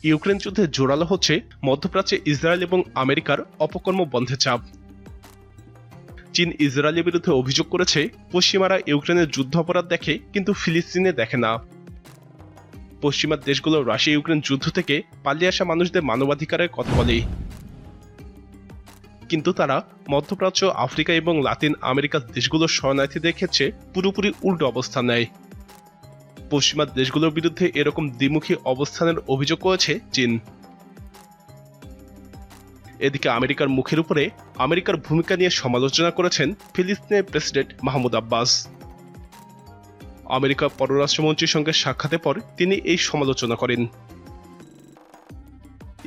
Ukraine যুদ্ধে জোরালো হচ্ছে মধ্যপ্রাচ্যে ইসরায়েল এবং আমেরিকার অপকর্ম বন্ধে চাপ। চীন ইসরায়েলের বিরুদ্ধে অভিযোগ করেছে, পশ্চিমারা ইউক্রেনের যুদ্ধ অপরাধ দেখে কিন্তু ফিলিস্তিনে দেখে না। পশ্চিমা দেশগুলো রাশিয়া ইউক্রেন যুদ্ধ থেকে পালিয়ে আসা মানুষদের মানবাধিকারের কথা বলে, কিন্তু তারা মধ্যপ্রাচ্য, আফ্রিকা এবং লাতিন আমেরিকার দেশগুলোর শরণার্থীদের ক্ষেত্রে পুরোপুরি উল্টো অবস্থান নেয়। পশ্চিমা দেশগুলোর বিরুদ্ধে এরকম দ্বিমুখী অবস্থানের অভিযোগ করেছে চীন। এদিকে আমেরিকার মুখের উপরে আমেরিকার ভূমিকা নিয়ে সমালোচনা করেছেন ফিলিস্তিনের প্রেসিডেন্ট মাহমুদ আব্বাস। আমেরিকার পররাষ্ট্রমন্ত্রীর সঙ্গে সাক্ষাতের পর তিনি এই সমালোচনা করেন।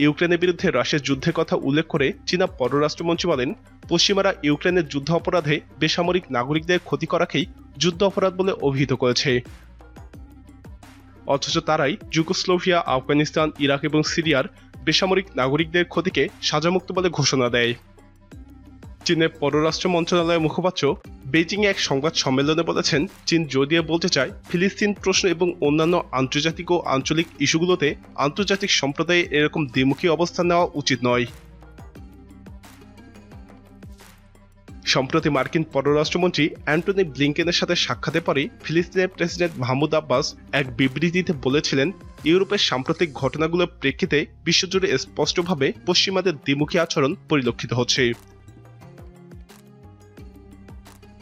ইউক্রেনের বিরুদ্ধে রাশিয়ার যুদ্ধের কথা উল্লেখ করে চীনা পররাষ্ট্রমন্ত্রী বলেন, পশ্চিমারা ইউক্রেনের যুদ্ধ অপরাধে বেসামরিক নাগরিকদের ক্ষতি করাকেই যুদ্ধ অপরাধ বলে অভিহিত করেছে। অথচ তারাই যুগোস্লোভিয়া, আফগানিস্তান, ইরাক এবং সিরিয়ার বেসামরিক নাগরিকদের ক্ষতিকে সাজামুক্ত বলে ঘোষণা দেয়। চীনের পররাষ্ট্র মন্ত্রণালয়ের মুখপাত্র বেইজিংয়ে এক সংবাদ সম্মেলনে বলেছেন, চীন জোর দিয়ে বলতে চায়, ফিলিস্তিন প্রশ্ন এবং অন্যান্য আন্তর্জাতিক ও আঞ্চলিক ইস্যুগুলোতে আন্তর্জাতিক সম্প্রদায়ে এরকম দ্বিমুখী অবস্থান নেওয়া উচিত নয়। সম্প্রতি মার্কিন পররাষ্ট্রমন্ত্রী অ্যান্টনি ব্লিংকেনের সাথে সাক্ষাতের পরে ফিলিস্তিনের প্রেসিডেন্ট মাহমুদ আব্বাস এক বিবৃতিতে বলেছিলেন, ইউরোপের সাম্প্রতিক ঘটনাগুলোর প্রেক্ষিতে বিশ্বজুড়ে স্পষ্টভাবে পশ্চিমাদের দ্বিমুখী আচরণ পরিলক্ষিত হচ্ছে।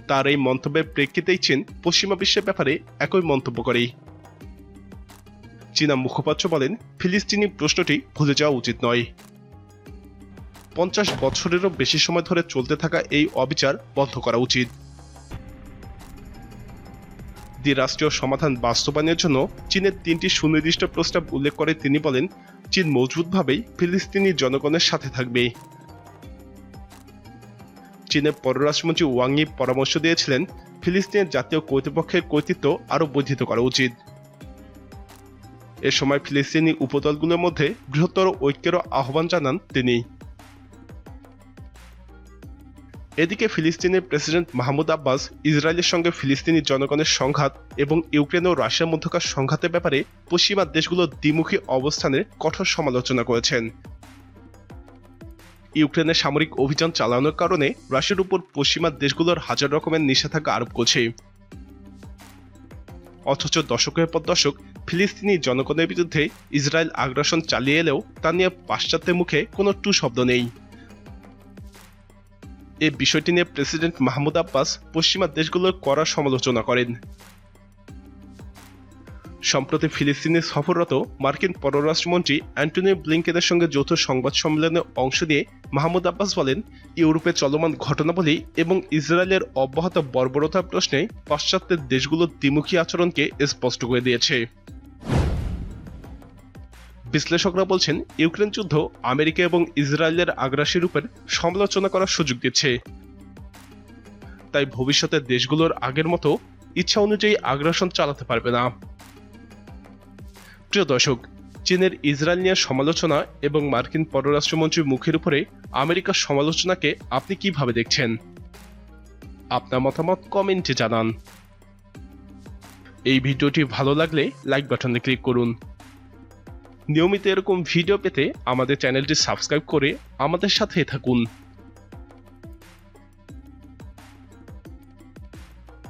তার এই মন্তব্যের প্রেক্ষিতেই চীন পশ্চিমা বিশ্বের ব্যাপারে একই মন্তব্য করে। চীনা মুখপাত্র বলেন, ফিলিস্তিনি প্রশ্নটি ভুলে যাওয়া উচিত নয়। 50 বছরেরও বেশি সময় ধরে চলতে থাকা এই অবিচার বন্ধ করা উচিত। দ্বিরাষ্ট্রীয় সমাধান বাস্তবায়নের জন্য চীনের 3টি সুনির্দিষ্ট প্রস্তাব উল্লেখ করে তিনি বলেন, চীন মজবুতভাবেই ফিলিস্তিনি জনগণের সাথে থাকবে। চীনের পররাষ্ট্রমন্ত্রী ওয়াং ই পরামর্শ দিয়েছিলেন, ফিলিস্তিনের জাতীয় কর্তৃপক্ষের কর্তৃত্ব আরও বর্ধিত করা উচিত। এ সময় ফিলিস্তিনি উপদলগুলোর মধ্যে বৃহত্তর ঐক্যের আহ্বান জানান তিনি। এদিকে ফিলিস্তিনের প্রেসিডেন্ট মাহমুদ আব্বাস ইসরায়েলের সঙ্গে ফিলিস্তিনি জনগণের সংঘাত এবং ইউক্রেন ও রাশিয়ার মধ্যকার সংঘাতের ব্যাপারে পশ্চিমা দেশগুলোর দ্বিমুখী অবস্থানের কঠোর সমালোচনা করেছেন। ইউক্রেনের সামরিক অভিযান চালানোর কারণে রাশিয়ার উপর পশ্চিমা দেশগুলোর হাজার রকমের নিষেধাজ্ঞা আরোপ করছে। অথচ দশকের পর দশক ফিলিস্তিনি জনগণের বিরুদ্ধে ইসরায়েল আগ্রাসন চালিয়ে এলেও তা নিয়ে পাশ্চাত্যের মুখে কোনো টু শব্দ নেই। এই বিষয়টি নিয়ে প্রেসিডেন্ট মাহমুদ আব্বাস পশ্চিমা দেশগুলোর কড়া সমালোচনা করেন। সম্প্রতি ফিলিস্তিনে সফররত মার্কিন পররাষ্ট্রমন্ত্রী অ্যান্টনি ব্লিংকেনের সঙ্গে যৌথ সংবাদ সম্মেলনে অংশ নিয়ে মাহমুদ আব্বাস বলেন, ইউরোপে চলমান ঘটনাবলী এবং ইসরায়েলের অব্যাহত বর্বরতার প্রশ্নে পাশ্চাত্যের দেশগুলোর দ্বিমুখী আচরণকে স্পষ্ট করে দিয়েছে। বিশ্লেষকরা বলছেন, ইউক্রেন যুদ্ধ আমেরিকা এবং ইসরায়েলের আগ্রাসী রূপের সমালোচনা করার সুযোগ দিচ্ছে। তাই ভবিষ্যতে দেশগুলোর আগের মতো ইচ্ছা অনুযায়ী আগ্রাসন চালাতে পারবে না। প্রিয় দর্শক, চীনের ইসরায়েল নিয়ে সমালোচনা এবং মার্কিন পররাষ্ট্রমন্ত্রীর মুখের উপরে আমেরিকার সমালোচনাকে আপনি কিভাবে দেখছেন? আপনার মতামত কমেন্টে জানান। এই ভিডিওটি ভালো লাগলে লাইক বাটনে ক্লিক করুন। নিয়মিত এরকম ভিডিও পেতে আমাদের চ্যানেলটি সাবস্ক্রাইব করে আমাদের সাথে থাকুন।